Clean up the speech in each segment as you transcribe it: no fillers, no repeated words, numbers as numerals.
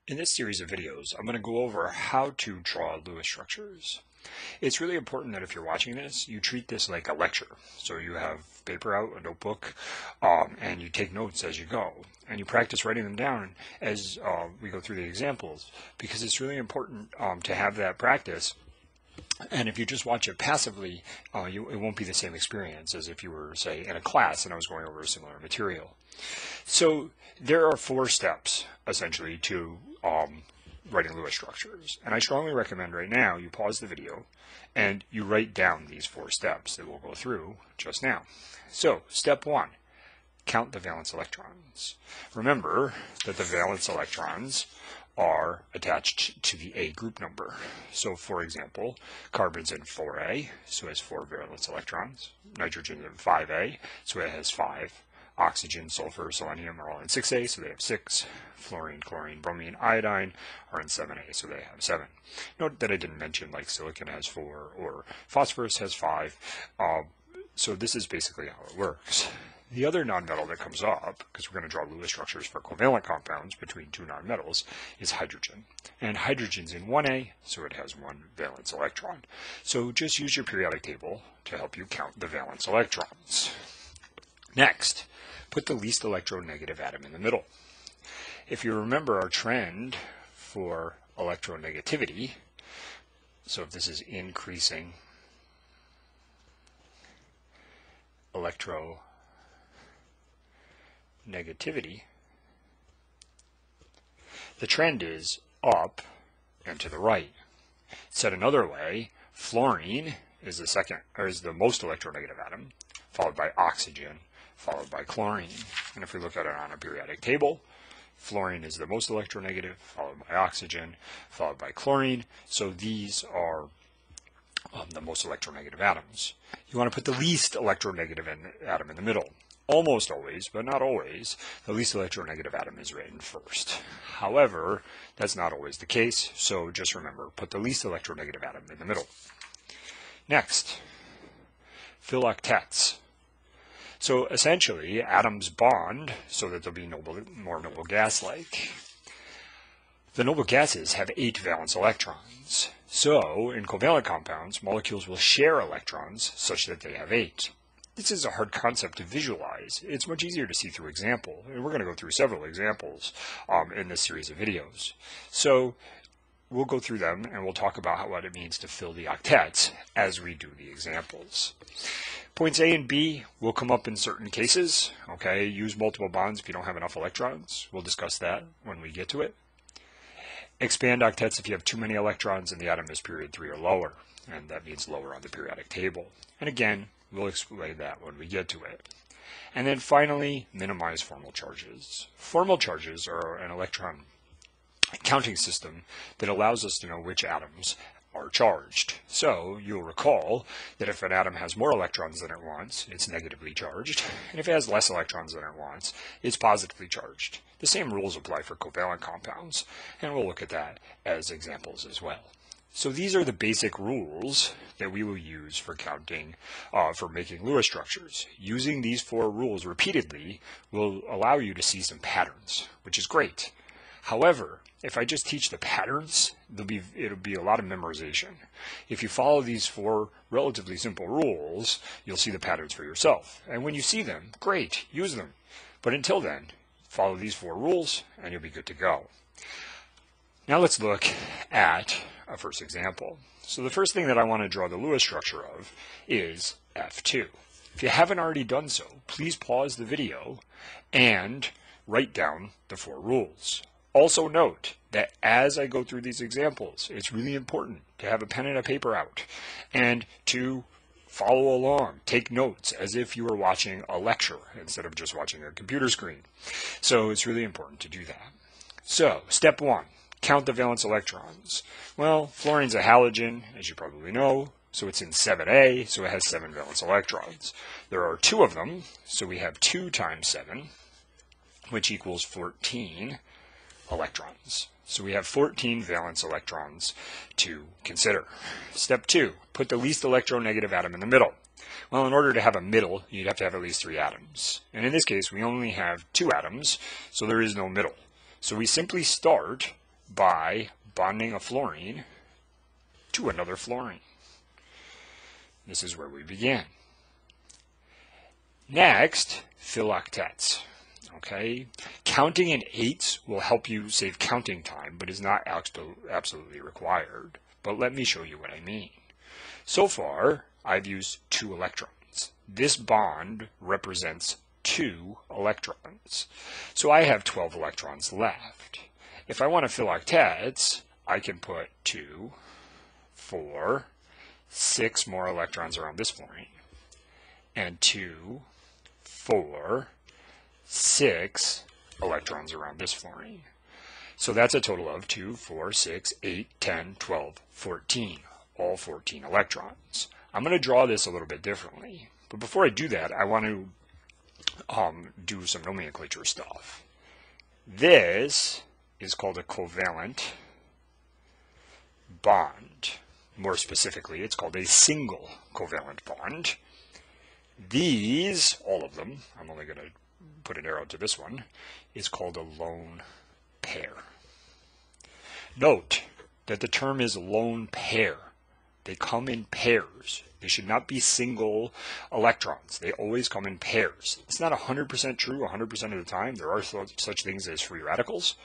In this series of videos, I'm going to go over how to draw Lewis structures. It's really important that if you're watching this, you treat this like a lecture. So you have paper out, a notebook, and you take notes as you go. And you practice writing them down as we go through the examples, because it's really important to have that practice. And if you just watch it passively, it won't be the same experience as if you were, say, in a class and I was going over a similar material. So there are 4 steps, essentially, to writing Lewis structures. And I strongly recommend right now you pause the video and you write down these 4 steps that we'll go through just now. So, step 1, count the valence electrons. Remember that the valence electrons are attached to the A group number. So, for example, carbon's in 4A, so it has 4 valence electrons. Nitrogen's in 5A, so it has 5. Oxygen, sulfur, selenium are all in 6A, so they have 6. Fluorine, chlorine, bromine, iodine are in 7A, so they have 7. Note that I didn't mention like silicon has 4 or phosphorus has 5. So this is basically how it works. The other nonmetal that comes up, because we're going to draw Lewis structures for covalent compounds between 2 nonmetals, is hydrogen. And hydrogen's in 1A, so it has 1 valence electron. So just use your periodic table to help you count the valence electrons. Next, put the least electronegative atom in the middle. If you remember our trend for electronegativity, so if this is increasing electronegativity, the trend is up and to the right. Said another way, fluorine is the most electronegative atom, followed by oxygen, followed by chlorine. And if we look at it on a periodic table, fluorine is the most electronegative, followed by oxygen, followed by chlorine. So these are the most electronegative atoms. You want to put the least electronegative atom in the middle. Almost always, but not always, the least electronegative atom is written first. However, that's not always the case, so just remember, put the least electronegative atom in the middle. Next, fill octets. So essentially, atoms bond so that they'll be more noble gas-like. The noble gases have 8 valence electrons. So, in covalent compounds, molecules will share electrons such that they have 8. This is a hard concept to visualize. It's much easier to see through example, and we're going to go through several examples in this series of videos. So, we'll go through them, and we'll talk about what it means to fill the octets as we do the examples. Points A and B will come up in certain cases. Okay, use multiple bonds if you don't have enough electrons. We'll discuss that when we get to it. Expand octets if you have too many electrons and the atom is period 3 or lower, and that means lower on the periodic table. And again, we'll explain that when we get to it. And then finally, minimize formal charges. Formal charges are an electron counting system that allows us to know which atoms are charged. So you'll recall that if an atom has more electrons than it wants, it's negatively charged, and if it has less electrons than it wants, it's positively charged. The same rules apply for covalent compounds, and we'll look at that as examples as well. So these are the basic rules that we will use for counting, for making Lewis structures. Using these 4 rules repeatedly will allow you to see some patterns, which is great. However, if I just teach the patterns, it'll be a lot of memorization. If you follow these 4 relatively simple rules, you'll see the patterns for yourself. And when you see them, great, use them. But until then, follow these 4 rules and you'll be good to go. Now let's look at a first example. So the first thing that I want to draw the Lewis structure of is F2. If you haven't already done so, please pause the video and write down the 4 rules. Also note that as I go through these examples, it's really important to have a pen and a paper out and to follow along, take notes as if you were watching a lecture instead of just watching a computer screen. So it's really important to do that. So, step 1, count the valence electrons. Well, fluorine's a halogen, as you probably know, so it's in 7A, so it has 7 valence electrons. There are 2 of them, so we have 2 times 7, which equals 14 electrons. So we have 14 valence electrons to consider. Step 2, put the least electronegative atom in the middle. Well, in order to have a middle, you'd have to have at least 3 atoms. And in this case, we only have 2 atoms, so there is no middle. So we simply start by bonding a fluorine to another fluorine. This is where we begin. Next, fill octets. Okay, counting in eights will help you save counting time, but is not absolutely required. But let me show you what I mean. So far, I've used 2 electrons. This bond represents 2 electrons. So I have 12 electrons left. If I want to fill octets, I can put 2, 4, 6 more electrons around this fluorine, and 2, 4, 6 electrons around this fluorine. So that's a total of 2, 4, 6, 8, 10, 12, 14, all 14 electrons. I'm going to draw this a little bit differently, but before I do that, I want to do some nomenclature stuff. This is called a covalent bond. More specifically, it's called a single covalent bond. These, all of them, I'm only going to put an arrow to this one, is called a lone pair. Note that the term is lone pair. They come in pairs. They should not be single electrons. They always come in pairs. It's not 100% true 100% of the time. There are such things as free radicals,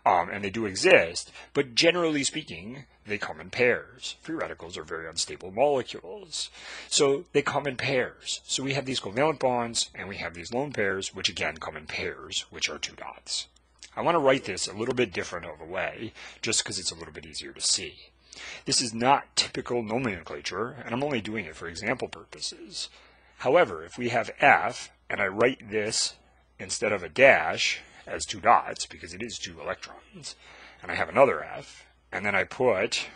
and they do exist, but generally speaking, they come in pairs. Free radicals are very unstable molecules, so they come in pairs. So we have these covalent bonds, and we have these lone pairs, which again come in pairs, which are 2 dots. I want to write this a little bit different of a way, just because it's a little bit easier to see. This is not typical nomenclature, and I'm only doing it for example purposes. However, if we have F, and I write this instead of a dash as 2 dots, because it is 2 electrons, and I have another F, and then I put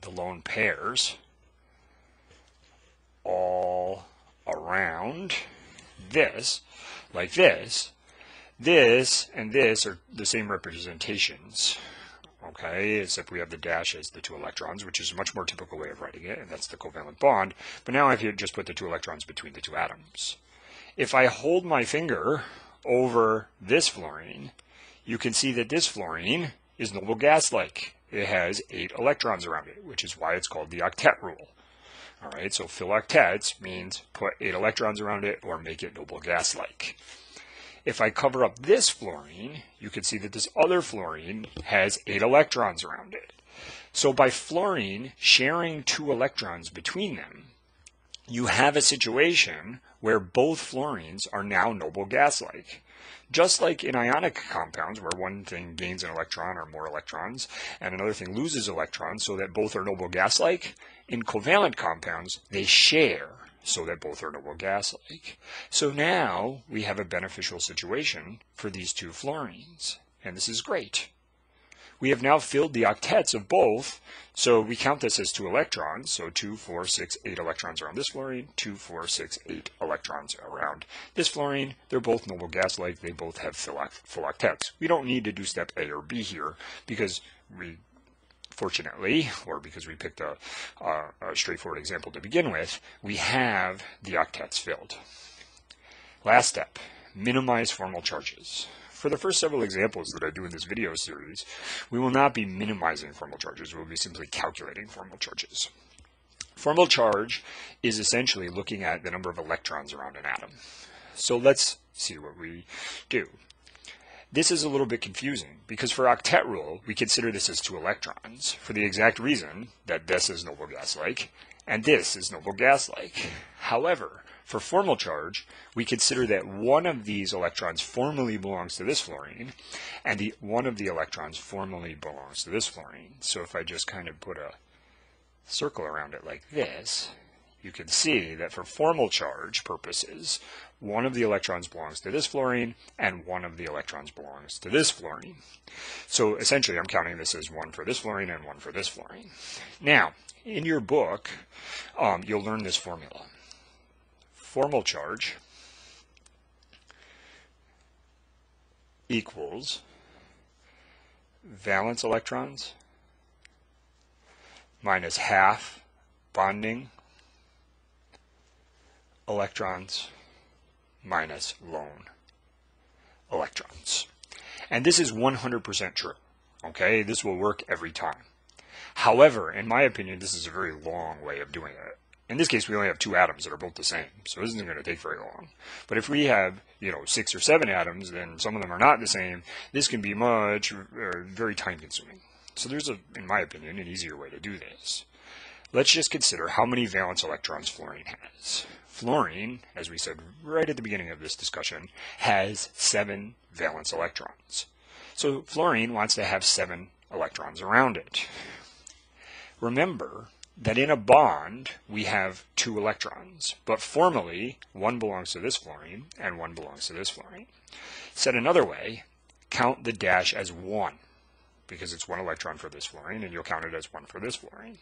the lone pairs all around this, like this, this and this are the same representations. Okay, except we have the dash as the 2 electrons, which is a much more typical way of writing it, and that's the covalent bond. But now I've just put the 2 electrons between the 2 atoms. If I hold my finger over this fluorine, you can see that this fluorine is noble gas-like. It has 8 electrons around it, which is why it's called the Octet Rule. All right, so fill octets means put 8 electrons around it or make it noble gas-like. If I cover up this fluorine, you can see that this other fluorine has 8 electrons around it. So by fluorine sharing 2 electrons between them, you have a situation where both fluorines are now noble gas-like. Just like in ionic compounds, where one thing gains an electron or more electrons, and another thing loses electrons so that both are noble gas-like, in covalent compounds, they share so that both are noble gas-like. So now we have a beneficial situation for these 2 fluorines, and this is great. We have now filled the octets of both, so we count this as 2 electrons, so 2, 4, 6, 8 electrons around this fluorine, 2, 4, 6, 8 electrons around this fluorine. They're both noble gas-like, they both have full octets. We don't need to do step A or B here, because we fortunately, or because we picked a straightforward example to begin with, we have the octets filled. Last step, minimize formal charges. For the first several examples that I do in this video series, we will not be minimizing formal charges, we will be simply calculating formal charges. Formal charge is essentially looking at the number of electrons around an atom. So let's see what we do. This is a little bit confusing because for Octet Rule, we consider this as 2 electrons for the exact reason that this is noble gas-like and this is noble gas-like. However, for formal charge, we consider that one of these electrons formally belongs to this fluorine and one of the electrons formally belongs to this fluorine. So if I just kind of put a circle around it like this, you can see that for formal charge purposes, one of the electrons belongs to this fluorine and one of the electrons belongs to this fluorine. So essentially I'm counting this as 1 for this fluorine and 1 for this fluorine. Now, in your book, you'll learn this formula. Formal charge equals valence electrons minus half bonding electrons minus lone electrons. And this is 100% true. Okay, this will work every time. However, in my opinion, this is a very long way of doing it. In this case, we only have 2 atoms that are both the same, so this isn't going to take very long. But if we have, 6 or 7 atoms, and some of them are not the same, this can be very time-consuming. So there's, in my opinion, an easier way to do this. Let's just consider how many valence electrons fluorine has. Fluorine, as we said right at the beginning of this discussion, has 7 valence electrons. So fluorine wants to have 7 electrons around it. Remember that in a bond, we have 2 electrons, but formally, one belongs to this fluorine and one belongs to this fluorine. Said another way, count the dash as 1, because it's 1 electron for this fluorine, and you'll count it as 1 for this fluorine.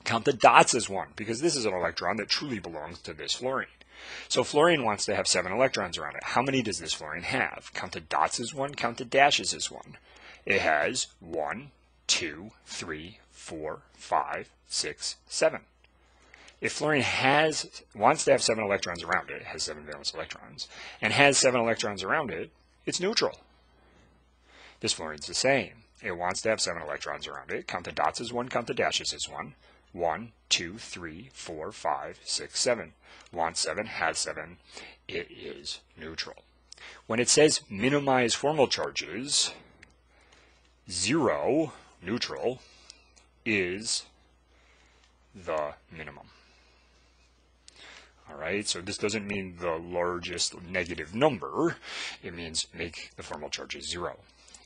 Count the dots as 1, because this is an electron that truly belongs to this fluorine. So fluorine wants to have 7 electrons around it. How many does this fluorine have? Count the dots as 1, count the dashes as 1. It has 1, 2, 3, 4, 5, 6, 7. If fluorine wants to have 7 electrons around it, has 7 valence electrons, and has 7 electrons around it, it's neutral. This fluorine's the same. It wants to have 7 electrons around it. Count the dots as 1, count the dashes as 1. 1, 2, 3, 4, 5, 6, 7. Wants 7, has 7. It is neutral. When it says minimize formal charges, 0, neutral, is the minimum. All right, so this doesn't mean the largest negative number. It means make the formal charges 0.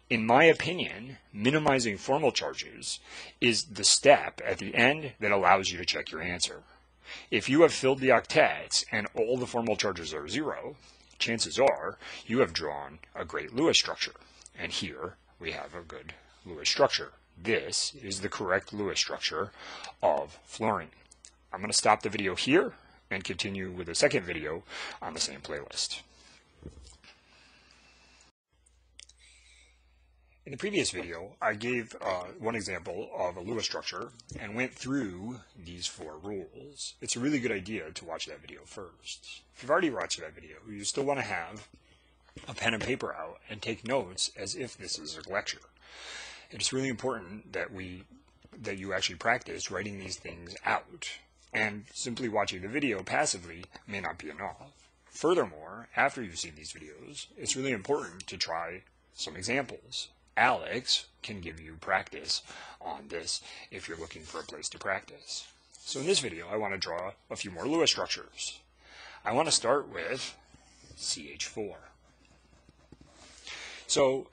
In my opinion, minimizing formal charges is the step at the end that allows you to check your answer. If you have filled the octets and all the formal charges are 0, chances are you have drawn a great Lewis structure. And here we have a good Lewis structure. This is the correct Lewis structure of fluorine. I'm going to stop the video here and continue with a second video on the same playlist. In the previous video, I gave one example of a Lewis structure and went through these 4 rules. It's a really good idea to watch that video first. If you've already watched that video, you still want to have a pen and paper out and take notes as if this is a lecture. It's really important that you actually practice writing these things out, and simply watching the video passively may not be enough. Furthermore, after you've seen these videos, it's really important to try some examples. Alex can give you practice on this if you're looking for a place to practice. So in this video, I want to draw a few more Lewis structures. I want to start with CH4. So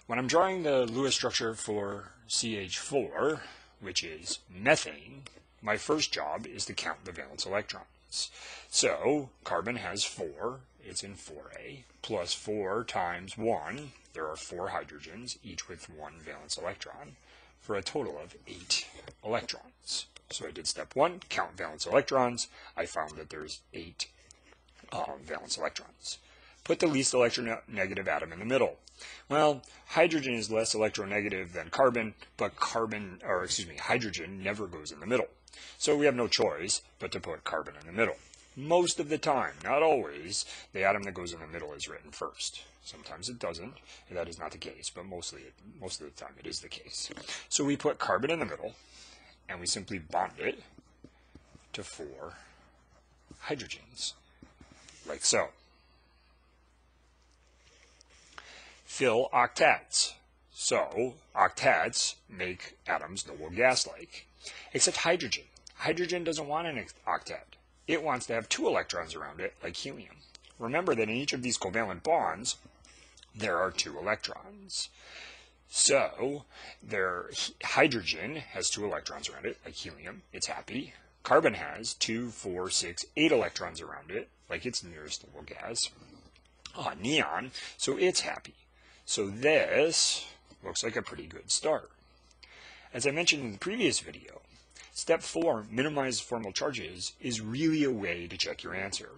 when I'm drawing the Lewis structure for CH4, which is methane, my first job is to count the valence electrons. So carbon has 4, it's in 4a, plus 4 times 1, there are 4 hydrogens, each with 1 valence electron, for a total of 8 electrons. So I did step 1, count valence electrons. I found that there's 8 valence electrons. Put the least electronegative atom in the middle. Well, hydrogen is less electronegative than carbon, but hydrogen never goes in the middle. So we have no choice but to put carbon in the middle. Most of the time, not always, the atom that goes in the middle is written first. Sometimes it doesn't, and that is not the case, but most of the time it is the case. So we put carbon in the middle, and we simply bond it to 4 hydrogens, like so. Fill octets. So octets make atoms double gas-like, except hydrogen. Hydrogen doesn't want an octet. It wants to have 2 electrons around it, like helium. Remember that in each of these covalent bonds, there are 2 electrons. So hydrogen has 2 electrons around it, like helium. It's happy. Carbon has 2, 4, 6, 8 electrons around it, like its nearest double gas. Neon, so it's happy. So this looks like a pretty good start. As I mentioned in the previous video, step 4, minimize formal charges, is really a way to check your answer.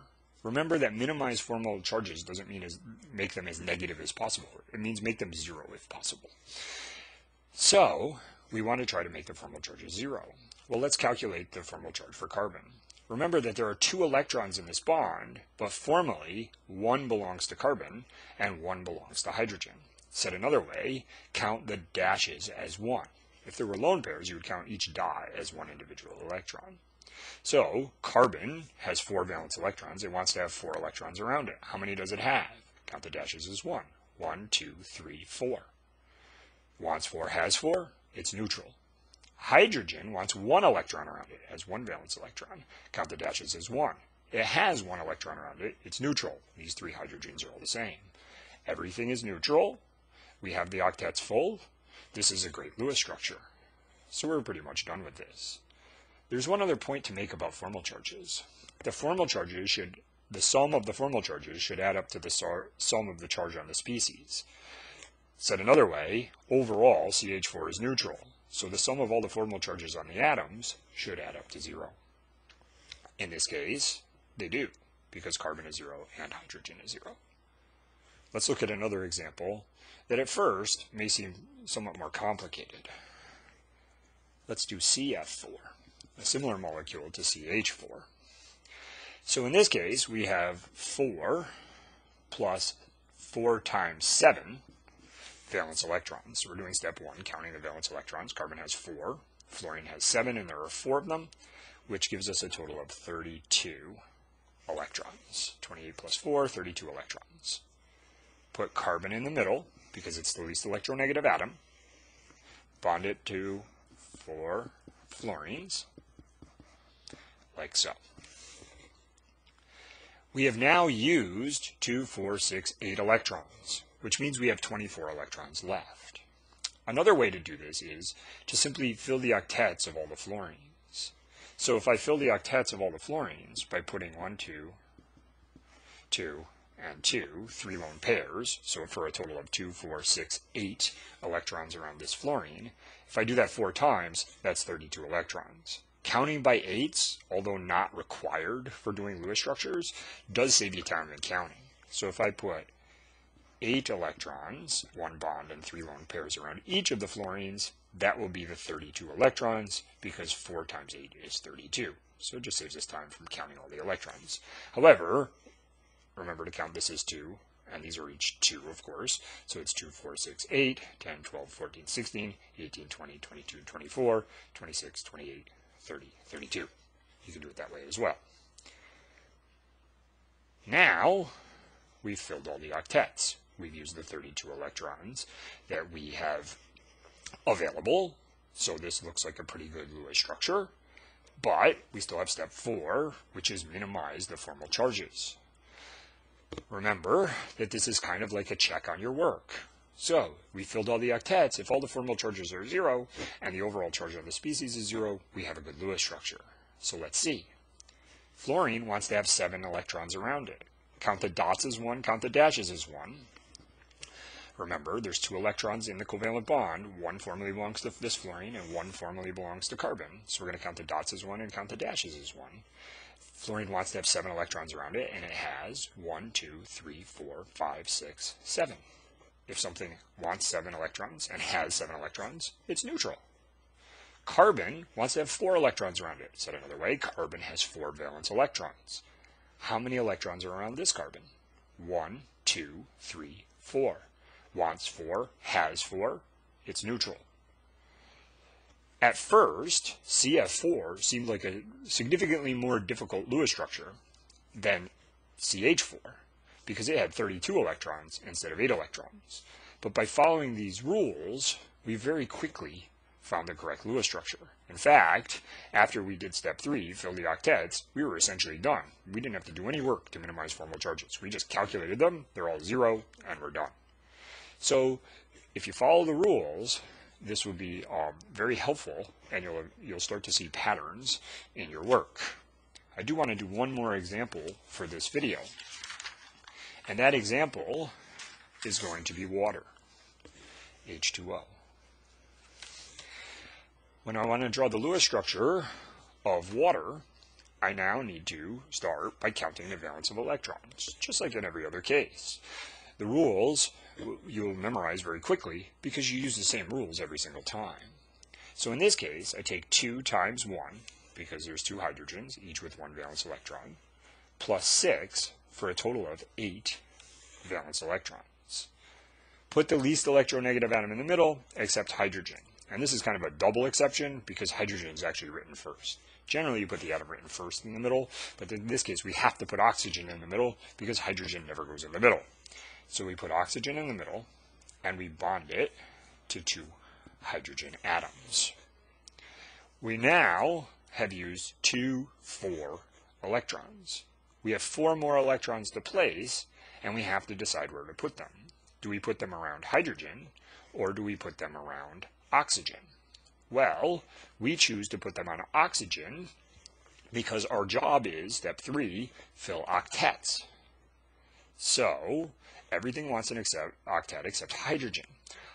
Remember that minimize formal charges doesn't mean make them as negative as possible. It means make them 0 if possible. So we want to try to make the formal charges 0. Well, let's calculate the formal charge for carbon. Remember that there are 2 electrons in this bond, but formally 1 belongs to carbon and 1 belongs to hydrogen. Said another way, count the dashes as 1. If there were lone pairs, you would count each dot as one individual electron. So, carbon has 4 valence electrons. It wants to have 4 electrons around it. How many does it have? Count the dashes as 1. 1, 2, 3, 4. Wants 4, has 4. It's neutral. Hydrogen wants 1 electron around it. It has 1 valence electron. Count the dashes as 1. It has 1 electron around it. It's neutral. These 3 hydrogens are all the same. Everything is neutral. We have the octets full. This is a great Lewis structure. So we're pretty much done with this. There's one other point to make about formal charges. The formal charges the sum of the formal charges should add up to the sum of the charge on the species. Said another way, overall CH4 is neutral. So the sum of all the formal charges on the atoms should add up to 0. In this case, they do, because carbon is 0 and hydrogen is 0. Let's look at another example that at first may seem somewhat more complicated. Let's do CF4, a similar molecule to CH4. So in this case, we have 4 plus 4 times 7 valence electrons. So we're doing step 1, counting the valence electrons. Carbon has 4, fluorine has 7, and there are 4 of them, which gives us a total of 32 electrons. 28 plus 4, 32 electrons. Put carbon in the middle, because it's the least electronegative atom. Bond it to 4 fluorines, like so. We have now used 2, 4, 6, 8 electrons, which means we have 24 electrons left. Another way to do this is to simply fill the octets of all the fluorines. So if I fill the octets of all the fluorines by putting 1, 2, 2, and 2, 3 lone pairs, so for a total of 2, 4, 6, 8 electrons around this fluorine, if I do that 4 times, that's 32 electrons. Counting by 8s, although not required for doing Lewis structures, does save you time in counting. So if I put 8 electrons, 1 bond and 3 lone pairs around each of the fluorines, that will be the 32 electrons, because 4 times 8 is 32. So it just saves us time from counting all the electrons. However, remember to count this as 2, and these are each 2, of course. So it's 2, 4, 6, 8, 10, 12, 14, 16, 18, 20, 22, 24, 26, 28, 30, 32. You can do it that way as well. Now, we've filled all the octets. We've used the 32 electrons that we have available. So this looks like a pretty good Lewis structure. But we still have step 4, which is minimize the formal charges. Remember that this is kind of like a check on your work. So we filled all the octets. If all the formal charges are 0 and the overall charge on the species is 0, we have a good Lewis structure. So let's see. Fluorine wants to have 7 electrons around it. Count the dots as 1, count the dashes as 1. Remember, there's 2 electrons in the covalent bond. 1 formally belongs to this fluorine and 1 formally belongs to carbon. So we're going to count the dots as 1 and count the dashes as 1. Fluorine wants to have 7 electrons around it, and it has 1, 2, 3, 4, 5, 6, 7. If something wants 7 electrons and has 7 electrons, it's neutral. Carbon wants to have 4 electrons around it. Said another way, carbon has 4 valence electrons. How many electrons are around this carbon? 1, 2, 3, 4. Wants 4, has 4, it's neutral. At first, CF4 seemed like a significantly more difficult Lewis structure than CH4, because it had 32 electrons instead of 8 electrons. But by following these rules, we very quickly found the correct Lewis structure. In fact, after we did step 3, fill the octets, we were essentially done. We didn't have to do any work to minimize formal charges. We just calculated them, they're all 0, and we're done. So if you follow the rules, this will be very helpful, and you'll start to see patterns in your work. I do want to do one more example for this video, and that example is going to be water, H2O. When I want to draw the Lewis structure of water, I now need to start by counting the valence of electrons, just like in every other case. The rules you'll memorize very quickly because you use the same rules every single time. So in this case, I take 2 times 1, because there's 2 hydrogens, each with 1 valence electron, plus 6 for a total of 8 valence electrons. Put the least electronegative atom in the middle, except hydrogen. And this is kind of a double exception because hydrogen is actually written first. Generally, you put the atom written first in the middle, but in this case, we have to put oxygen in the middle because hydrogen never goes in the middle. So we put oxygen in the middle, and we bond it to 2 hydrogen atoms. We now have used 2, 4 electrons. We have 4 more electrons to place, and we have to decide where to put them. Do we put them around hydrogen, or do we put them around oxygen? Well, we choose to put them on oxygen because our job is, step 3, fill octets. So, everything wants an octet except hydrogen.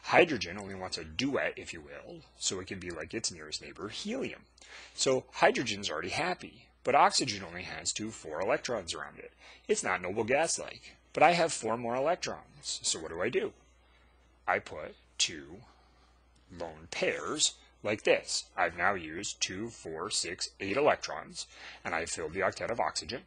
Hydrogen only wants a duet, if you will, so it can be like its nearest neighbor, helium. So, hydrogen's already happy, but oxygen only has 2 4 electrons around it. It's not noble gas-like, but I have 4 more electrons, so what do? I put 2 lone pairs like this. I've now used 2, 4, 6, 8 electrons, and I've filled the octet of oxygen.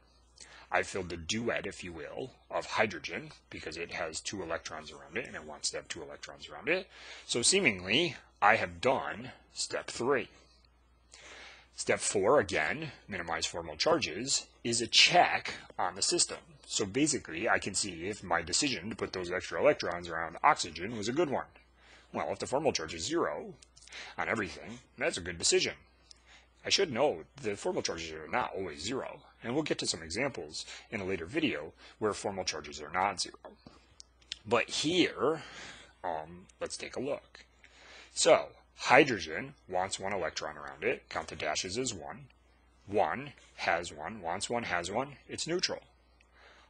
I've filled the duet, if you will, of hydrogen, because it has 2 electrons around it, and it wants to have 2 electrons around it. So seemingly, I have done step 3. Step 4, again, minimize formal charges, is a check on the system. So basically, I can see if my decision to put those extra electrons around oxygen was a good one. Well, if the formal charge is 0 on everything, that's a good decision. I should note the formal charges are not always 0, and we'll get to some examples in a later video where formal charges are not 0. But here, let's take a look. So, hydrogen wants 1 electron around it. Count the dashes as 1. 1 has 1, wants 1, has 1. It's neutral.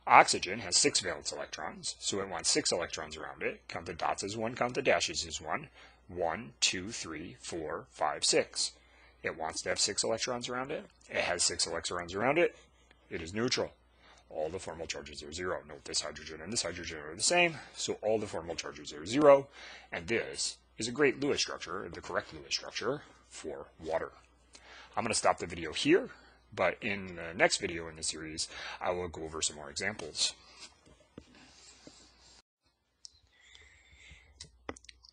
Oxygen has 6 valence electrons, so it wants 6 electrons around it. Count the dots as 1, count the dashes as 1. 1, 2, 3, 4, 5, 6. It wants to have 6 electrons around it. It has 6 electrons around it. It is neutral. All the formal charges are 0. Note this hydrogen and this hydrogen are the same, so all the formal charges are 0. And this is a great Lewis structure, the correct Lewis structure for water. I'm going to stop the video here, but in the next video in the series, I will go over some more examples.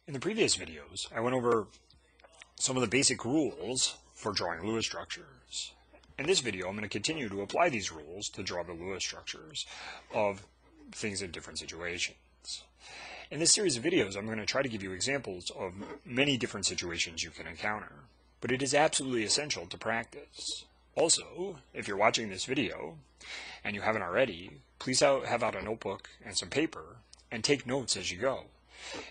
In the previous videos, I went over some of the basic rules for drawing Lewis structures. In this video, I'm going to continue to apply these rules to draw the Lewis structures of things in different situations. In this series of videos, I'm going to try to give you examples of many different situations you can encounter, but it is absolutely essential to practice. Also, if you're watching this video and you haven't already, please have out a notebook and some paper and take notes as you go.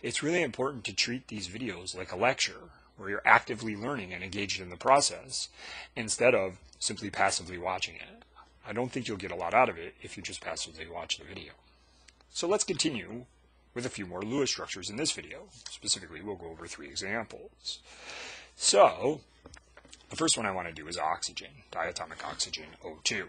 It's really important to treat these videos like a lecture where you're actively learning and engaged in the process instead of simply passively watching it. I don't think you'll get a lot out of it if you just passively watch the video. So let's continue with a few more Lewis structures in this video. Specifically, we'll go over 3 examples. So, the first one I want to do is oxygen, diatomic oxygen, O2.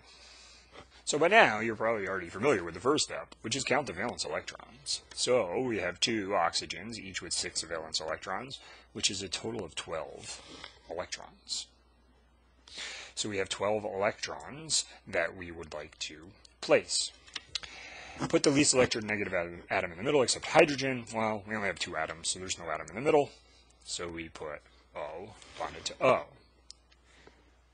So by now, you're probably already familiar with the first step, which is count the valence electrons. So we have 2 oxygens, each with 6 valence electrons, which is a total of 12 electrons. So we have 12 electrons that we would like to place. Put the least electronegative atom in the middle, except hydrogen. Well, we only have 2 atoms, so there's no atom in the middle. So we put O bonded to O.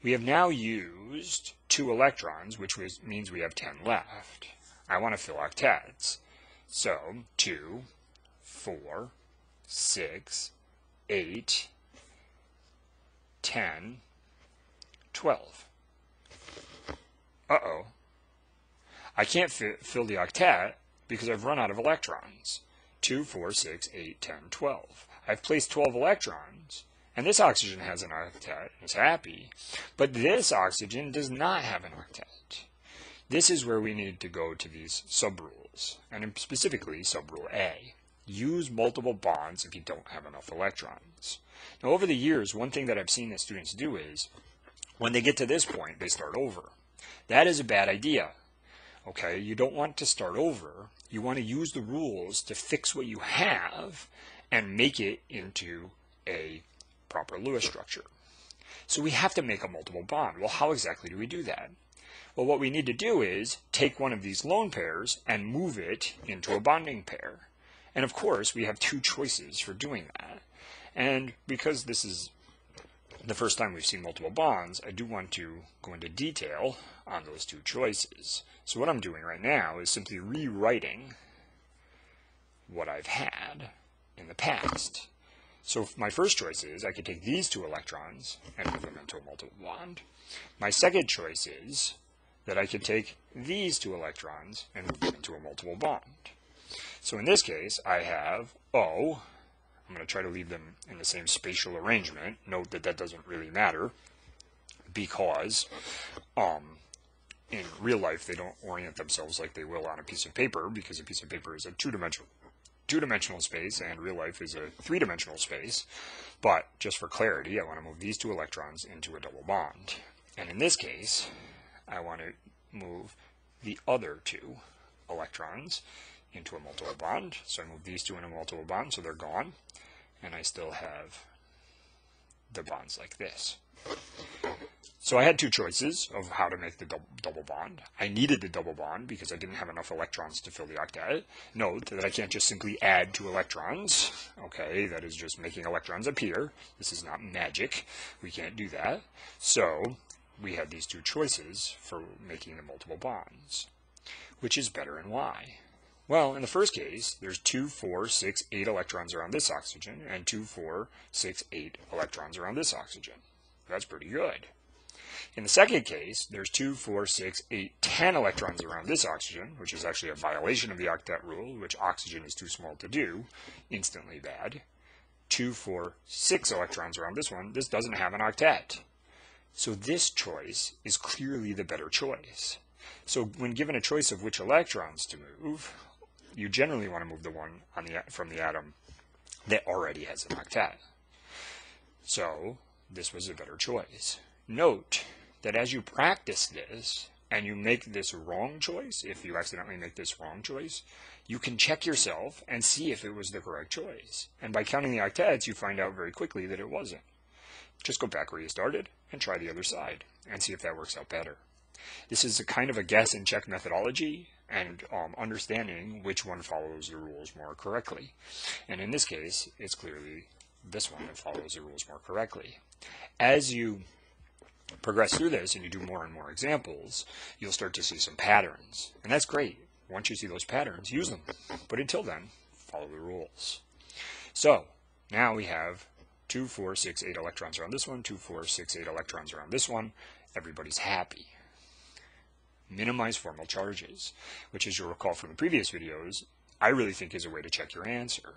We have now used 2 electrons, which means we have 10 left. I want to fill octets. So 2, 4, 6, 8, 10, 12. Uh-oh. I can't fill the octet because I've run out of electrons. 2, 4, 6, 8, 10, 12. I've placed 12 electrons, and this oxygen has an octet and is happy, but this oxygen does not have an octet. This is where we need to go to these subrules, and specifically subrule A. Use multiple bonds if you don't have enough electrons. Now, over the years, one thing that I've seen that students do is, when they get to this point, they start over. That is a bad idea. Okay, you don't want to start over. You want to use the rules to fix what you have and make it into a proper Lewis structure. So we have to make a multiple bond. Well, how exactly do we do that? Well, what we need to do is take one of these lone pairs and move it into a bonding pair. And of course, we have two choices for doing that. And because this is the first time we've seen multiple bonds, I do want to go into detail on those two choices. So what I'm doing right now is simply rewriting what I've had in the past. So my first choice is I could take these two electrons and move them into a multiple bond. My second choice is that I could take these two electrons and move them into a multiple bond. So in this case, I have O. I'm going to try to leave them in the same spatial arrangement. Note that that doesn't really matter because in real life they don't orient themselves like they will on a piece of paper, because a piece of paper is a two-dimensional space and real life is a three-dimensional space. But just for clarity, I want to move these two electrons into a double bond. And in this case, I want to move the other two electrons into a multiple bond. So I move these two in a multiple bond, so they're gone. And I still have the bonds like this. So I had two choices of how to make the double bond. I needed the double bond because I didn't have enough electrons to fill the octet. Note that I can't just simply add two electrons. Okay, that is just making electrons appear. This is not magic. We can't do that. So we had these two choices for making the multiple bonds. Which is better and why? Well, in the first case, there's 2, 4, 6, 8 electrons around this oxygen, and 2, 4, 6, 8 electrons around this oxygen. That's pretty good. In the second case, there's 2, 4, 6, 8, 10 electrons around this oxygen, which is actually a violation of the Octet Rule, which oxygen is too small to do. Instantly bad. 2, 4, 6 electrons around this one. This doesn't have an octet. So this choice is clearly the better choice. So when given a choice of which electrons to move, you generally want to move the one from the atom that already has an octet. So this was a better choice. Note that as you practice this and you make this wrong choice, if you accidentally make this wrong choice, you can check yourself and see if it was the correct choice. And by counting the octets, you find out very quickly that it wasn't. Just go back where you started and try the other side and see if that works out better. This is a kind of a guess and check methodology and understanding which one follows the rules more correctly. And in this case, it's clearly this one that follows the rules more correctly. As you progress through this and you do more and more examples, you'll start to see some patterns. And that's great. Once you see those patterns, use them. But until then, follow the rules. So now we have 2, 4, 6, 8 electrons around this one, 2, 4, 6, 8 electrons around this one. Everybody's happy. Minimize formal charges, which, as you'll recall from the previous videos, I really think is a way to check your answer.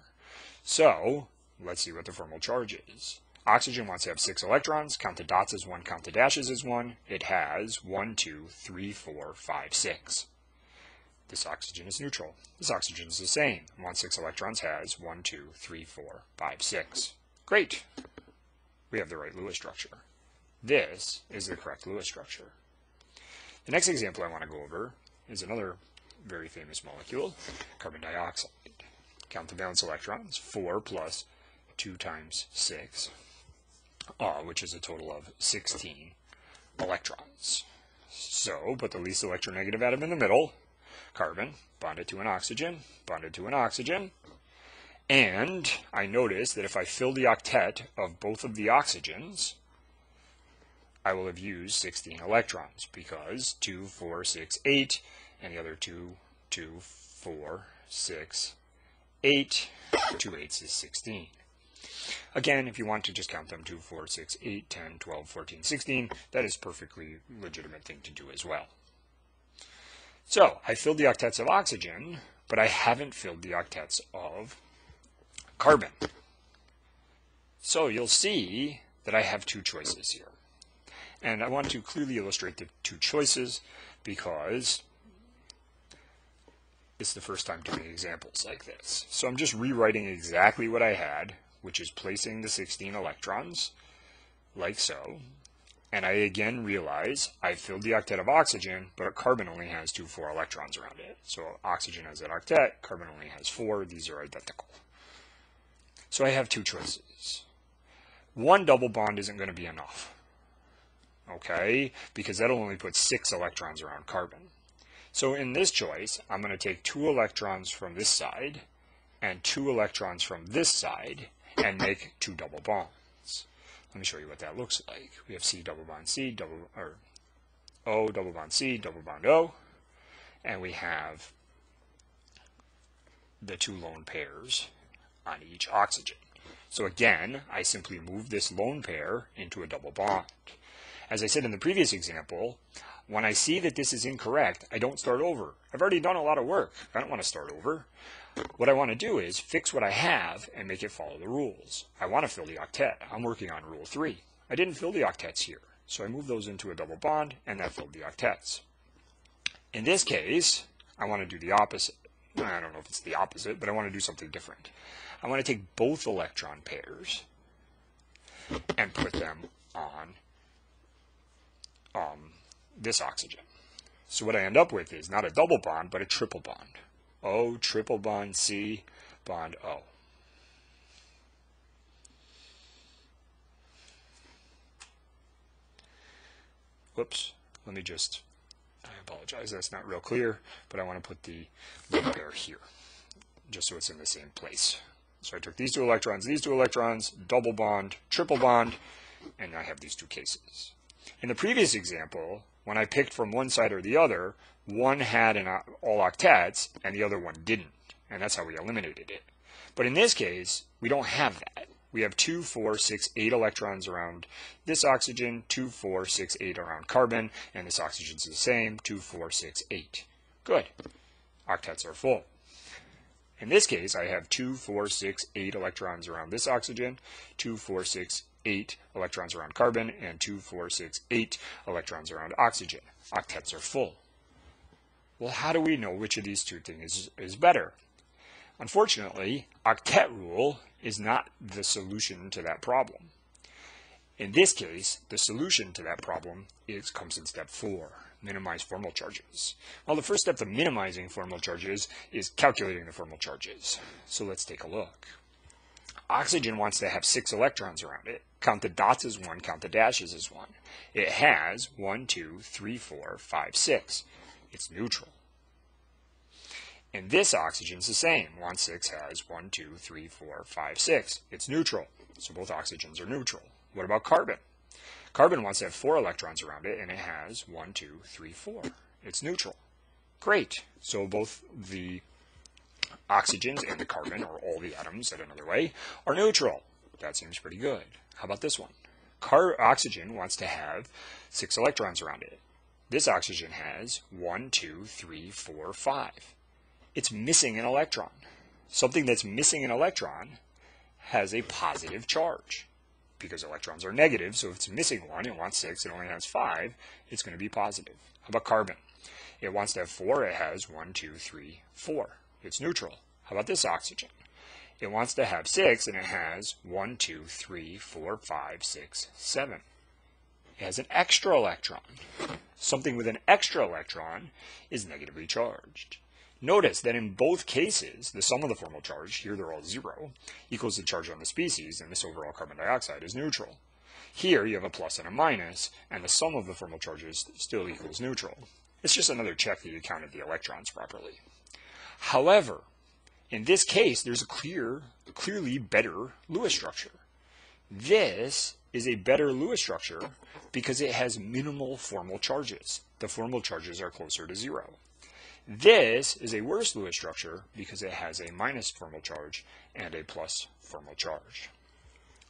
So let's see what the formal charge is. Oxygen wants to have 6 electrons. Count the dots as 1, count the dashes as 1. It has 1, 2, 3, 4, 5, 6. This oxygen is neutral. This oxygen is the same. 1, 6 electrons has 1, 2, 3, 4, 5, 6. Great. We have the right Lewis structure. This is the correct Lewis structure. The next example I want to go over is another very famous molecule, carbon dioxide. Count the valence electrons, 4 plus 2 times 6, which is a total of 16 electrons. So put the least electronegative atom in the middle, carbon, bonded to an oxygen, bonded to an oxygen. And I notice that if I fill the octet of both of the oxygens, I will have used 16 electrons because 2, 4, 6, 8, and the other 2, 2, 4, 6, 8, 2 8s is 16. Again, if you want to just count them 2, 4, 6, 8, 10, 12, 14, 16, that is a perfectly legitimate thing to do as well. So I filled the octets of oxygen, but I haven't filled the octets of carbon. So you'll see that I have two choices here. And I want to clearly illustrate the two choices because it's the first time doing examples like this. So I'm just rewriting exactly what I had, which is placing the 16 electrons, like so. And I again realize I filled the octet of oxygen, but carbon only has 2, 4 electrons around it. So oxygen has an octet, carbon only has 4. These are identical. So I have two choices. One double bond isn't going to be enough. Okay, because that'll only put 6 electrons around carbon. So in this choice, I'm going to take 2 electrons from this side and 2 electrons from this side and make 2 double bonds. Let me show you what that looks like. We have C double bond C, O double bond C, double bond O, and we have the 2 lone pairs on each oxygen. So again, I simply move this lone pair into a double bond. As I said in the previous example, when I see that this is incorrect, I don't start over. I've already done a lot of work. I don't want to start over. What I want to do is fix what I have and make it follow the rules. I want to fill the octet. I'm working on rule 3. I didn't fill the octets here, so I moved those into a double bond, and that filled the octets. In this case, I want to do the opposite. I don't know if it's the opposite, but I want to do something different. I want to take both electron pairs and put them on this oxygen. So what I end up with is not a double bond, but a triple bond. O, triple bond C, bond O. Whoops, let me just, I apologize, that's not real clear, but I want to put the lone pair here, just so it's in the same place. So I took these 2 electrons, double bond, triple bond, and I have these 2 cases. In the previous example, when I picked from one side or the other, one had all octets and the other one didn't, and that's how we eliminated it. But in this case, we don't have that. We have 2, 4, 6, 8 electrons around this oxygen, 2, 4, 6, 8 around carbon, and this oxygen's the same, 2, 4, 6, 8. Good. Octets are full. In this case, I have 2, 4, 6, 8 electrons around this oxygen, 2, 4, 6, 8 electrons around carbon, and 2, 4, 6, 8 electrons around oxygen. Octets are full. Well, how do we know which of these 2 things is better? Unfortunately, Octet Rule is not the solution to that problem. In this case, the solution to that problem comes in step 4, minimize formal charges. Well, the first step to minimizing formal charges is calculating the formal charges. So let's take a look. Oxygen wants to have 6 electrons around it. Count the dots as 1, count the dashes as 1. It has 1, 2, 3, 4, 5, 6. It's neutral. And this oxygen's the same. 1, 6 has 1, 2, 3, 4, 5, 6. It's neutral. So both oxygens are neutral. What about carbon? Carbon wants to have 4 electrons around it, and it has 1, 2, 3, 4. It's neutral. Great. So both the oxygens and the carbon, or all the atoms said another way, are neutral. That seems pretty good. How about this one? Oxygen wants to have 6 electrons around it. This oxygen has 1, 2, 3, 4, 5. It's missing an electron. Something that's missing an electron has a positive charge. Because electrons are negative, so if it's missing 1, it wants 6, it only has 5, it's going to be positive. How about carbon? It wants to have 4, it has 1, 2, 3, 4. It's neutral. How about this oxygen? It wants to have 6, and it has 1, 2, 3, 4, 5, 6, 7. It has an extra electron. Something with an extra electron is negatively charged. Notice that in both cases, the sum of the formal charge, here they're all 0, equals the charge on the species, and this overall carbon dioxide is neutral. Here you have a plus and a minus, and the sum of the formal charges still equals neutral. It's just another check that you counted the electrons properly. However, in this case, there's a clearly better Lewis structure. This is a better Lewis structure because it has minimal formal charges. The formal charges are closer to 0. This is a worse Lewis structure because it has a minus formal charge and a plus formal charge.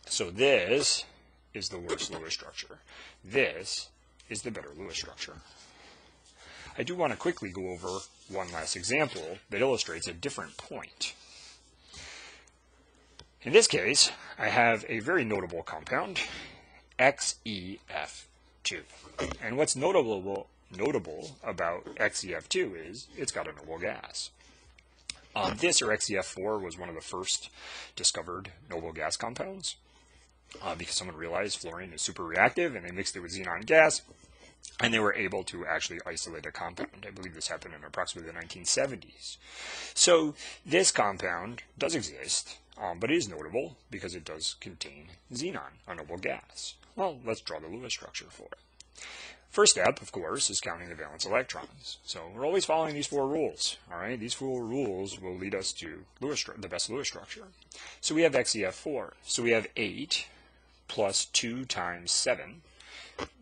So this is the worse Lewis structure. This is the better Lewis structure. I do want to quickly go over one last example that illustrates a different point. In this case, I have a very notable compound, XeF2. And what's notable about XeF2 is it's got a noble gas. This, or XeF4, was one of the first discovered noble gas compounds because someone realized fluorine is super reactive and they mixed it with xenon gas and they were able to actually isolate a compound. I believe this happened in approximately the 1970s. So this compound does exist, but it is notable because it does contain xenon, a noble gas. Well, let's draw the Lewis structure for it. First step, of course, is counting the valence electrons. So we're always following these 4 rules. All right, these 4 rules will lead us to the best Lewis structure. So we have XEF4. So we have 8 plus 2 times 7.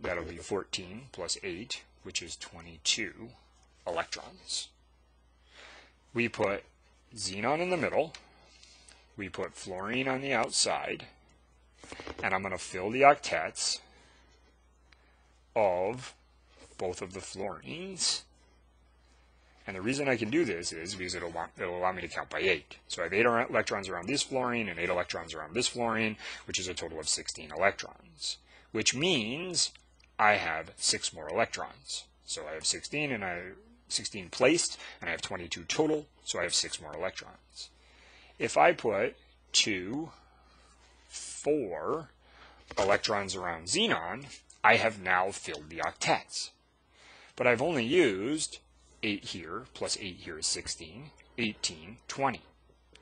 That'll be 14 plus 8, which is 22 electrons. We put xenon in the middle. We put fluorine on the outside. And I'm going to fill the octets of both of the fluorines. And the reason I can do this is because it'll allow me to count by 8. So I have 8 electrons around this fluorine and 8 electrons around this fluorine, which is a total of 16 electrons. Which means I have 6 more electrons. So I have 16 and I have 16 placed, and I have 22 total, so I have 6 more electrons. If I put 2, 4 electrons around xenon, I have now filled the octets. But I've only used 8 here, plus 8 here is 16, 18, 20.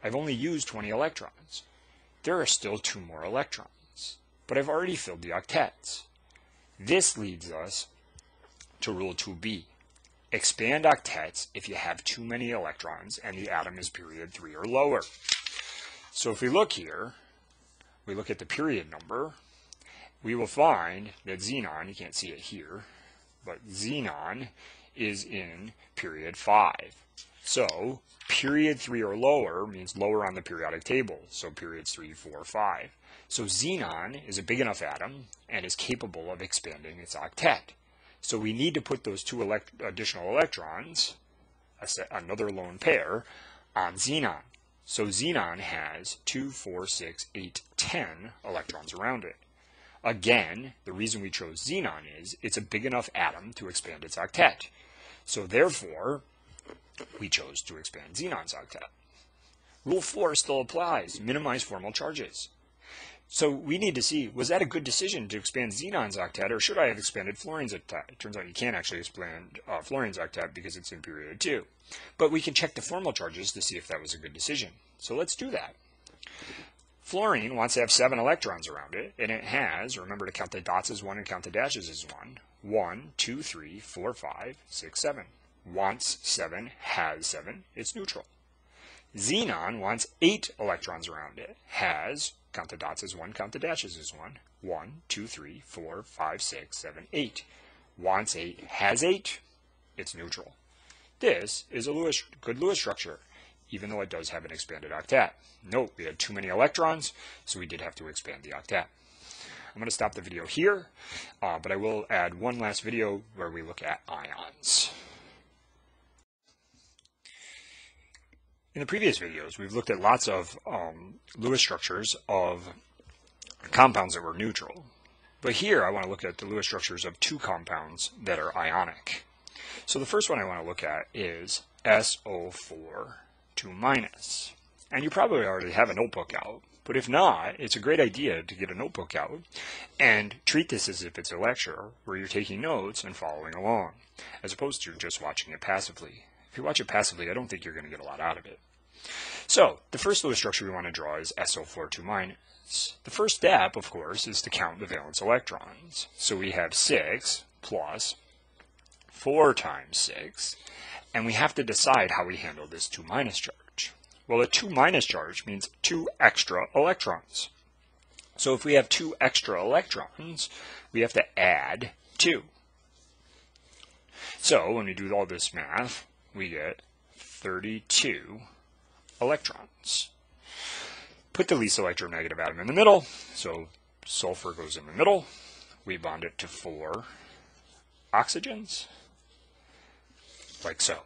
I've only used 20 electrons. There are still 2 more electrons, but I've already filled the octets. This leads us to rule 2b. Expand octets if you have too many electrons and the atom is period 3 or lower. So if we look here, we look at the period number, we will find that xenon, you can't see it here, but xenon is in period 5. So period 3 or lower means lower on the periodic table, so periods 3, 4, 5. So xenon is a big enough atom and is capable of expanding its octet. So we need to put those 2 additional electrons, another lone pair, on xenon. So xenon has 2, 4, 6, 8, 10 electrons around it. Again, the reason we chose xenon is it's a big enough atom to expand its octet. So therefore, we chose to expand xenon's octet. Rule 4 still applies. Minimize formal charges. So we need to see, was that a good decision to expand xenon's octet, or should I have expanded fluorine's octet? It turns out you can't actually expand fluorine's octet because it's in period 2. But we can check the formal charges to see if that was a good decision. So let's do that. Fluorine wants to have 7 electrons around it, and it has, remember to count the dots as 1 and count the dashes as 1. 1, 2, 3, 4, 5, 6, 7. Wants 7, has 7, it's neutral. Xenon wants 8 electrons around it, has, count the dots as 1, count the dashes as 1. 1, 2, 3, 4, 5, 6, 7, 8. Wants 8, has 8, it's neutral. This is a good Lewis structure, even though it does have an expanded octet. Note, we had too many electrons, so we did have to expand the octet. I'm going to stop the video here, but I will add one last video where we look at ions. In the previous videos, we've looked at lots of Lewis structures of compounds that were neutral. But here I want to look at the Lewis structures of 2 compounds that are ionic. So the first one I want to look at is SO4 2-. And you probably already have a notebook out. But if not, it's a great idea to get a notebook out and treat this as if it's a lecture where you're taking notes and following along, as opposed to just watching it passively. If you watch it passively, I don't think you're going to get a lot out of it. So, the first Lewis structure we want to draw is SO4 2-. The first step, of course, is to count the valence electrons. So we have 6 plus 4 times 6, and we have to decide how we handle this 2- charge. Well, a 2- charge means 2 extra electrons. So if we have 2 extra electrons, we have to add 2. So when we do all this math, we get 32 electrons. Put the least electronegative atom in the middle, so sulfur goes in the middle. We bond it to 4 oxygens, like so.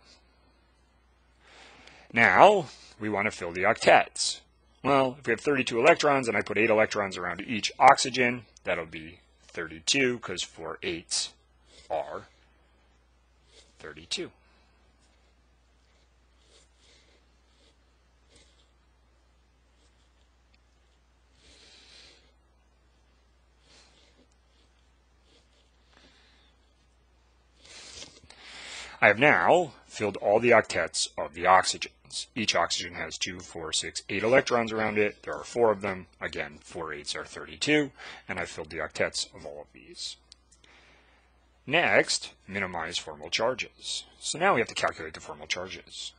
Now, we want to fill the octets. Well, if we have 32 electrons and I put 8 electrons around each oxygen, that'll be 32, because 4 8s are 32. I have now filled all the octets of the oxygens. Each oxygen has 2, 4, 6, 8 electrons around it. There are 4 of them. Again, 4 8s are 32, and I've filled the octets of all of these. Next, minimize formal charges. So now we have to calculate the formal charges.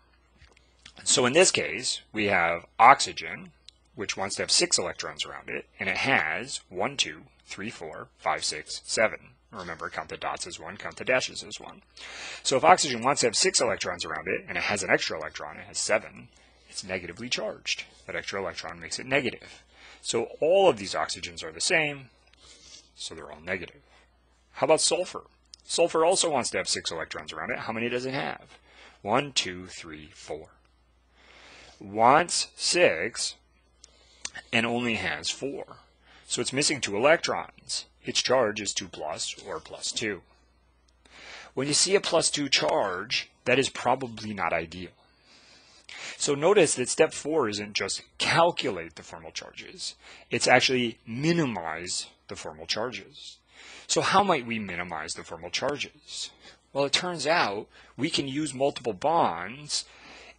So in this case, we have oxygen, which wants to have 6 electrons around it, and it has 1, 2, 3, 4, 5, 6, 7. Remember, count the dots as 1, count the dashes as 1. So if oxygen wants to have 6 electrons around it, and it has an extra electron, it has 7, it's negatively charged. That extra electron makes it negative. So all of these oxygens are the same, so they're all negative. How about sulfur? Sulfur also wants to have 6 electrons around it. How many does it have? 1, 2, 3, 4. Wants 6 and only has 4. So it's missing 2 electrons. Its charge is 2 plus or plus 2. When you see a plus 2 charge, that is probably not ideal. So notice that step 4 isn't just calculate the formal charges. It's actually minimize the formal charges. So how might we minimize the formal charges? Well, it turns out we can use multiple bonds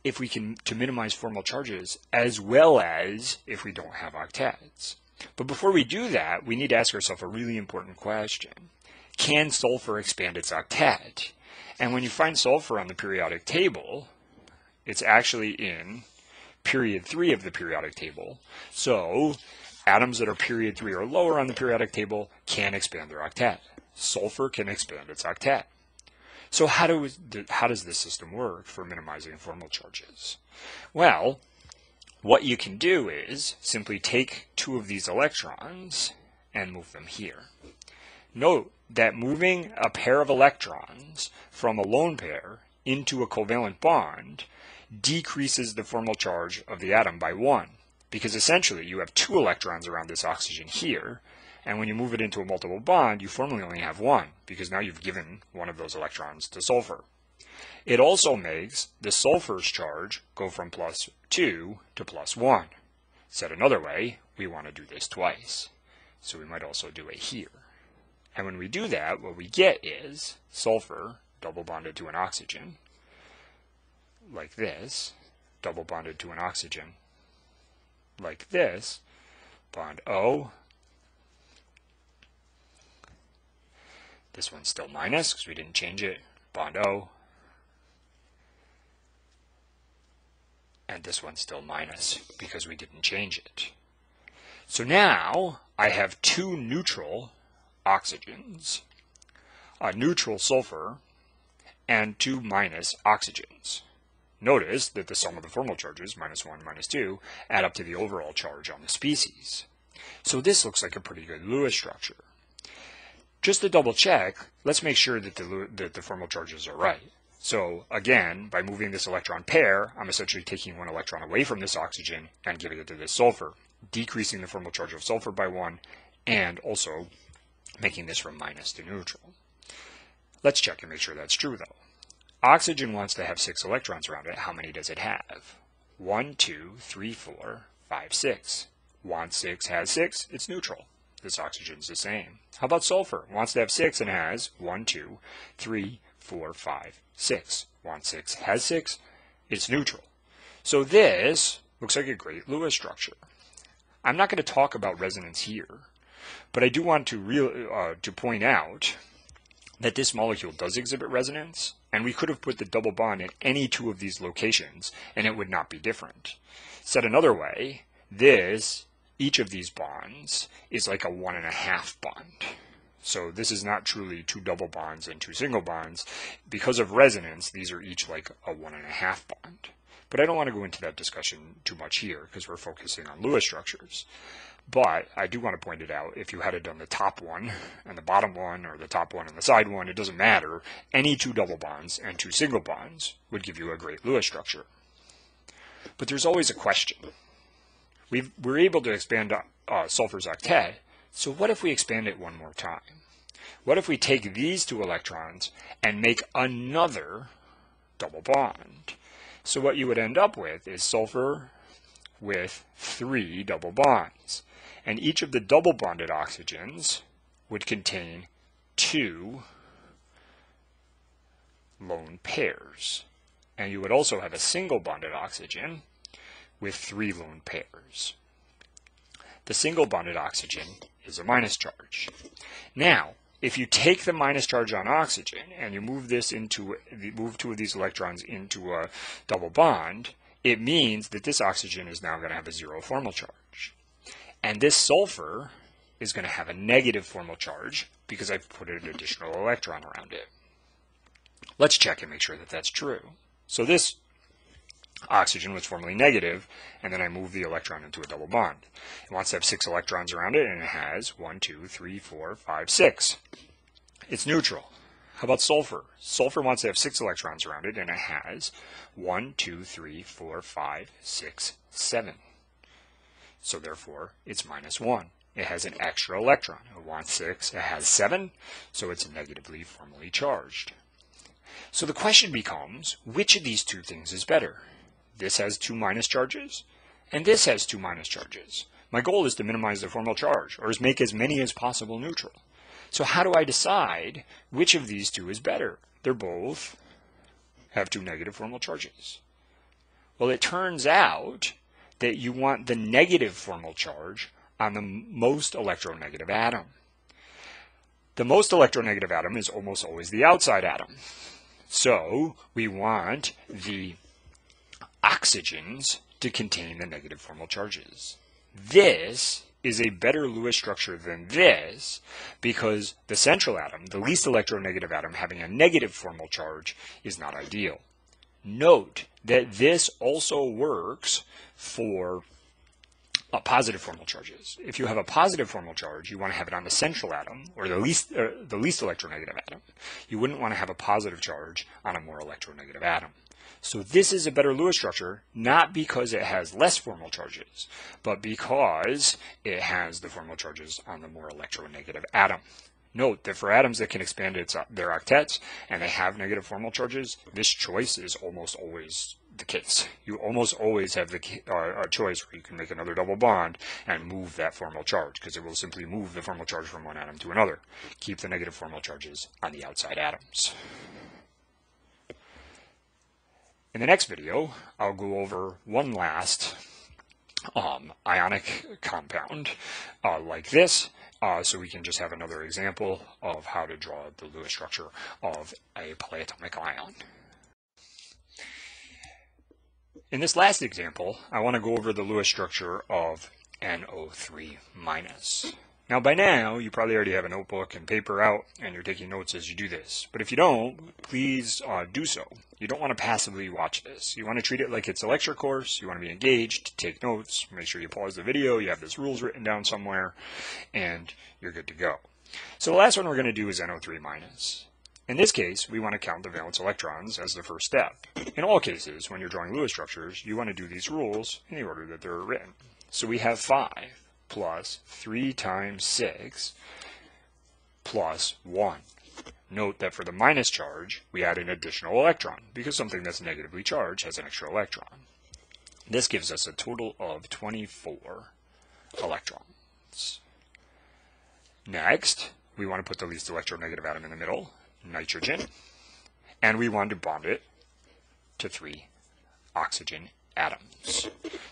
to minimize formal charges, as well as if we don't have octets. But before we do that, we need to ask ourselves a really important question. Can sulfur expand its octet? And when you find sulfur on the periodic table, it's actually in period 3 of the periodic table. So atoms that are period 3 or lower on the periodic table can expand their octet. Sulfur can expand its octet. So how does this system work for minimizing formal charges? Well, what you can do is simply take 2 of these electrons and move them here. Note that moving a pair of electrons from a lone pair into a covalent bond decreases the formal charge of the atom by 1, because essentially you have 2 electrons around this oxygen here, and when you move it into a multiple bond, you formally only have 1, because now you've given one of those electrons to sulfur. It also makes the sulfur's charge go from plus 2 to plus 1. Said another way, we want to do this twice. So we might also do it here. And when we do that, what we get is sulfur double bonded to an oxygen, like this, double bonded to an oxygen, like this, bond O. This one's still minus because we didn't change it, bond O. And this one's still minus because we didn't change it. So now I have 2 neutral oxygens, a neutral sulfur, and 2 minus oxygens. Notice that the sum of the formal charges, minus 1, minus 2, add up to the overall charge on the species. So this looks like a pretty good Lewis structure. Just to double check, let's make sure that the formal charges are right. So again, by moving this electron pair, I'm essentially taking 1 electron away from this oxygen and giving it to this sulfur, decreasing the formal charge of sulfur by 1, and also making this from minus to neutral. Let's check and make sure that's true though. Oxygen wants to have 6 electrons around it. How many does it have? 1, 2, 3, 4, 5, 6. Wants 6, has 6, it's neutral. This oxygen's the same. How about sulfur? Wants to have 6 and has 1, 2, 3, 4, 5, 6. Wants 6, has 6, it's neutral. So this looks like a great Lewis structure. I'm not going to talk about resonance here, but I do want to point out that this molecule does exhibit resonance, and we could have put the double bond in any 2 of these locations, and it would not be different. Said another way, each of these bonds is like a 1.5 bond. So this is not truly 2 double bonds and 2 single bonds. Because of resonance, these are each like a 1.5 bond. But I don't want to go into that discussion too much here because we're focusing on Lewis structures. But I do want to point it out, if you had done the top one and the bottom one, or the top one and the side one, it doesn't matter. Any 2 double bonds and 2 single bonds would give you a great Lewis structure. But there's always a question. We're able to expand sulfur's octet, so what if we expand it one more time? What if we take these 2 electrons and make another double bond? So what you would end up with is sulfur with 3 double bonds. And each of the double bonded oxygens would contain 2 lone pairs. And you would also have a single bonded oxygen with 3 lone pairs. The single bonded oxygen is a minus charge. Now, if you take the minus charge on oxygen and you move two of these electrons into a double bond, it means that this oxygen is now going to have a 0 formal charge. And this sulfur is going to have a negative formal charge because I've put an additional electron around it. Let's check and make sure that that's true. So this oxygen was formerly negative, and then I move the electron into a double bond. It wants to have 6 electrons around it, and it has 1, 2, 3, 4, 5, 6. It's neutral. How about sulfur? Sulfur wants to have 6 electrons around it, and it has 1, 2, 3, 4, 5, 6, 7. So therefore, it's -1. It has an extra electron. It wants 6. It has 7, so it's negatively formally charged. So the question becomes, which of these two things is better? This has 2 minus charges, and this has 2 minus charges. My goal is to minimize the formal charge, or make as many as possible neutral. So how do I decide which of these two is better? They're both have 2 negative formal charges. Well, it turns out that you want the negative formal charge on the most electronegative atom. The most electronegative atom is almost always the outside atom. So we want the oxygens to contain the negative formal charges. This is a better Lewis structure than this because the central atom, the least electronegative atom, having a negative formal charge is not ideal. Note that this also works for positive formal charges. If you have a positive formal charge, you want to have it on the central atom, or the least electronegative atom. You wouldn't want to have a positive charge on a more electronegative atom. So this is a better Lewis structure, not because it has less formal charges, but because it has the formal charges on the more electronegative atom. Note that for atoms that can expand their octets and they have negative formal charges, this choice is almost always the case. You almost always have a choice where you can make another double bond and move that formal charge, because it will simply move the formal charge from one atom to another. Keep the negative formal charges on the outside atoms. In the next video, I'll go over one last ionic compound like this, so we can just have another example of how to draw the Lewis structure of a polyatomic ion. In this last example, I want to go over the Lewis structure of NO3-. Now by now, you probably already have a notebook and paper out, and you're taking notes as you do this. But if you don't, please do so. You don't want to passively watch this. You want to treat it like it's a lecture course. You want to be engaged, take notes, make sure you pause the video, you have this rules written down somewhere, and you're good to go. So the last one we're going to do is NO3-. In this case, we want to count the valence electrons as the first step. In all cases, when you're drawing Lewis structures, you want to do these rules in the order that they're written. So we have 5 plus 3 times 6 plus 1. Note that for the minus charge, we add an additional electron, because something that's negatively charged has an extra electron. This gives us a total of 24 electrons. Next, we want to put the least electronegative atom in the middle, nitrogen, and we want to bond it to 3 oxygen atoms.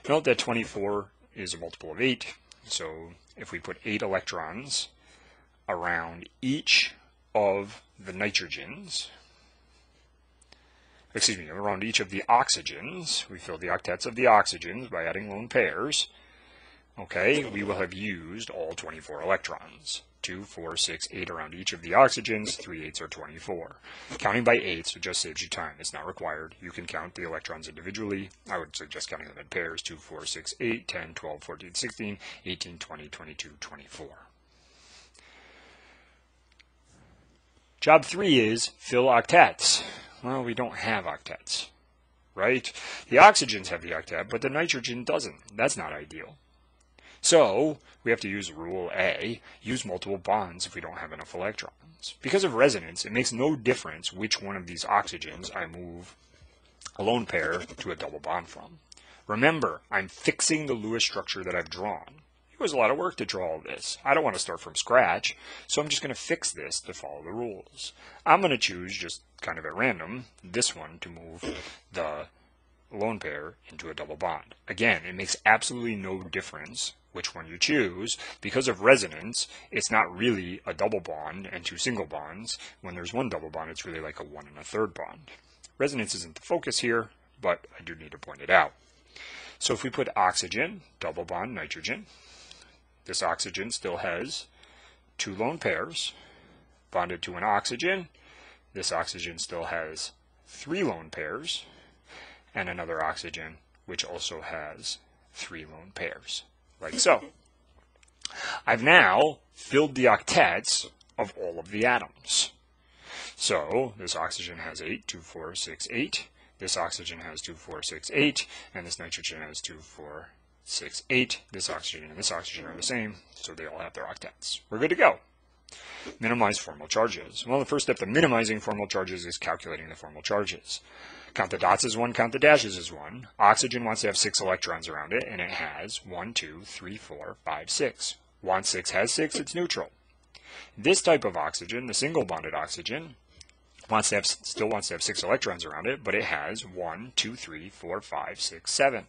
Note that 24 is a multiple of 8, so if we put 8 electrons around each of the nitrogens, around each of the oxygens, we fill the octets of the oxygens by adding lone pairs, okay, we will have used all 24 electrons. 2, 4, 6, 8 around each of the oxygens, 3 8s are 24. Counting by 8s just saves you time. It's not required. You can count the electrons individually. I would suggest counting them in pairs, 2, 4, 6, 8, 10, 12, 14, 16, 18, 20, 22, 24. Job 3 is fill octets. Well, we don't have octets, right? The oxygens have the octet, but the nitrogen doesn't. That's not ideal. So we have to use rule A, use multiple bonds if we don't have enough electrons. Because of resonance, it makes no difference which one of these oxygens I move a lone pair to a double bond from. Remember, I'm fixing the Lewis structure that I've drawn. It was a lot of work to draw all this. I don't want to start from scratch, so I'm just going to fix this to follow the rules. I'm going to choose, just kind of at random, this one to move the lone pair into a double bond. Again, it makes absolutely no difference which one you choose. Because of resonance, it's not really a double bond and two single bonds. When there's one double bond, it's really like a 1 1/3 bond. Resonance isn't the focus here, but I do need to point it out. So if we put oxygen, double bond nitrogen, this oxygen still has 2 lone pairs bonded to an oxygen. This oxygen still has 3 lone pairs, and another oxygen which also has 3 lone pairs, like so. I've now filled the octets of all of the atoms. So this oxygen has 8, 2, 4, 6, 8. This oxygen has 2, 4, 6, 8, and this nitrogen has 2, 4, 6, 8. This oxygen and this oxygen are the same, so they all have their octets. We're good to go. Minimize formal charges. Well, the first step to minimizing formal charges is calculating the formal charges. Count the dots as 1, count the dashes as 1. Oxygen wants to have 6 electrons around it, and it has 1, 2, 3, 4, 5, 6. Wants 6, has 6, it's neutral. This type of oxygen, the single bonded oxygen, still wants to have 6 electrons around it, but it has 1, 2, 3, 4, 5, 6, 7.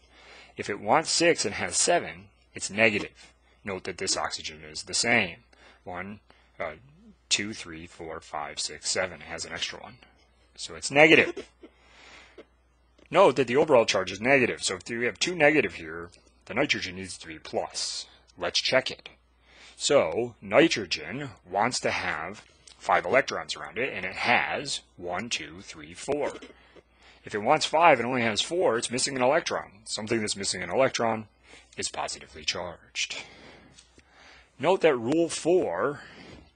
If it wants 6 and has 7, it's negative. Note that this oxygen is the same. 1, 2, 3, 4, 5, 6, 7. It has an extra one. So it's negative. Note that the overall charge is negative. So if we have 2 negative here, the nitrogen needs to be plus. Let's check it. So nitrogen wants to have 5 electrons around it, and it has 1, 2, 3, 4. If it wants 5 and only has 4, it's missing an electron. Something that's missing an electron is positively charged. Note that rule 4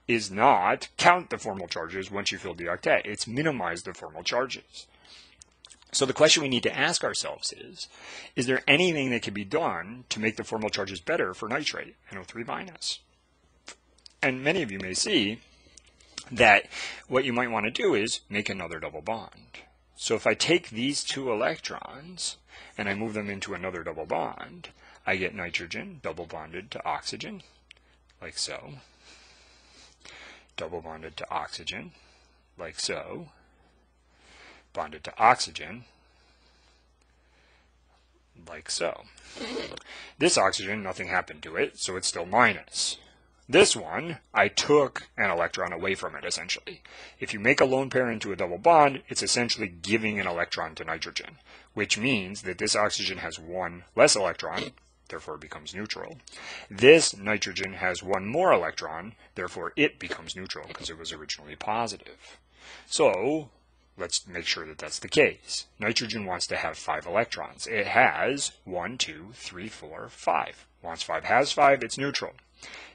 is not count the formal charges once you fill the octet. It's minimize the formal charges. So the question we need to ask ourselves is there anything that can be done to make the formal charges better for nitrate, NO3-? And many of you may see that what you might want to do is make another double bond. So if I take these 2 electrons and I move them into another double bond, I get nitrogen double bonded to oxygen, like so. Double bonded to oxygen, like so. Bonded to oxygen, like so. This oxygen, nothing happened to it, so it's still minus. This one, I took an electron away from it, essentially. If you make a lone pair into a double bond, it's essentially giving an electron to nitrogen, which means that this oxygen has 1 less electron, therefore it becomes neutral. This nitrogen has 1 more electron, therefore it becomes neutral because it was originally positive. So let's make sure that that's the case. Nitrogen wants to have 5 electrons. It has 1, 2, 3, 4, 5. Wants 5, has 5, it's neutral.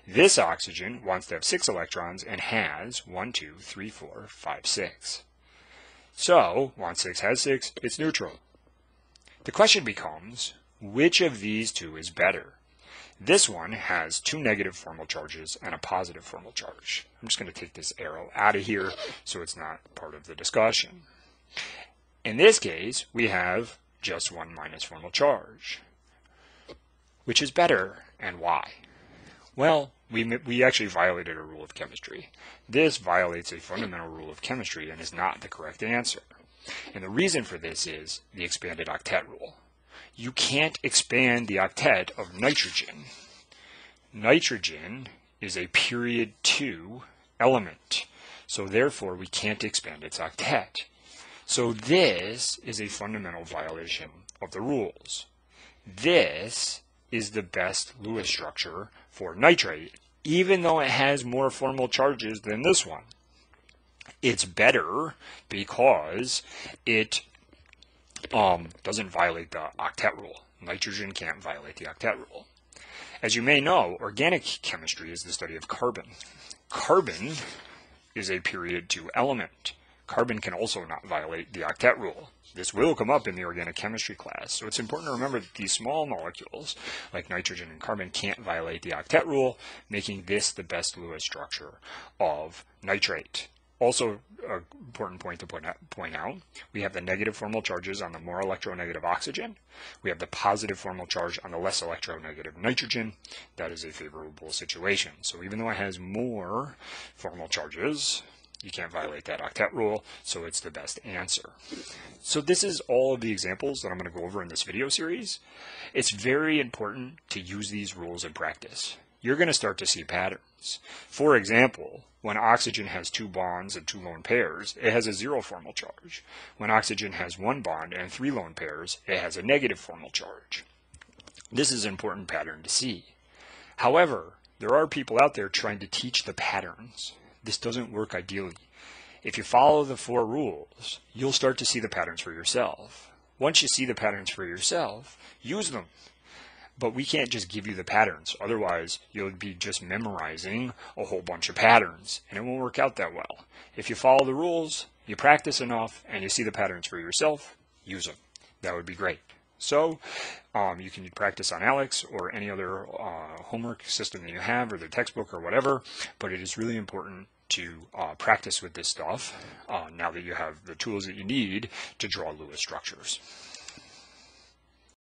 This oxygen wants to have 6 electrons and has 1, 2, 3, 4, 5, 6. So, wants 6, has 6, it's neutral. The question becomes, which of these 2 is better? This one has 2 negative formal charges and a positive formal charge. I'm just going to take this arrow out of here so it's not part of the discussion. In this case, we have just 1 minus formal charge. Which is better and why? Well, we actually violated a rule of chemistry. This violates a fundamental rule of chemistry and is not the correct answer. And the reason for this is the expanded octet rule. You can't expand the octet of nitrogen. Nitrogen is a period 2 element, so therefore we can't expand its octet. So this is a fundamental violation of the rules. This is the best Lewis structure for nitrate, even though it has more formal charges than this one. It's better because it doesn't violate the octet rule. Nitrogen can't violate the octet rule. As you may know, organic chemistry is the study of carbon. Carbon is a period 2 element. Carbon can also not violate the octet rule. This will come up in the organic chemistry class, so it's important to remember that these small molecules, like nitrogen and carbon, can't violate the octet rule, making this the best Lewis structure of nitrate. Also, an important point to point out, we have the negative formal charges on the more electronegative oxygen. We have the positive formal charge on the less electronegative nitrogen. That is a favorable situation. So even though it has more formal charges, You can't violate that octet rule, so it's the best answer. So this is all of the examples that I'm going to go over in this video series. It's very important to use these rules in practice. You're going to start to see patterns. For example, when oxygen has 2 bonds and 2 lone pairs, it has a 0 formal charge. When oxygen has 1 bond and 3 lone pairs, it has a negative formal charge. This is an important pattern to see. However, there are people out there trying to teach the patterns. This doesn't work ideally. If you follow the 4 rules, you'll start to see the patterns for yourself. Once you see the patterns for yourself, use them. But we can't just give you the patterns. Otherwise, you'll be just memorizing a whole bunch of patterns, and it won't work out that well. If you follow the rules, you practice enough, and you see the patterns for yourself, use them. That would be great. So you can practice on Alex or any other homework system that you have, or the textbook or whatever, but it is really important to practice with this stuff now that you have the tools that you need to draw Lewis structures.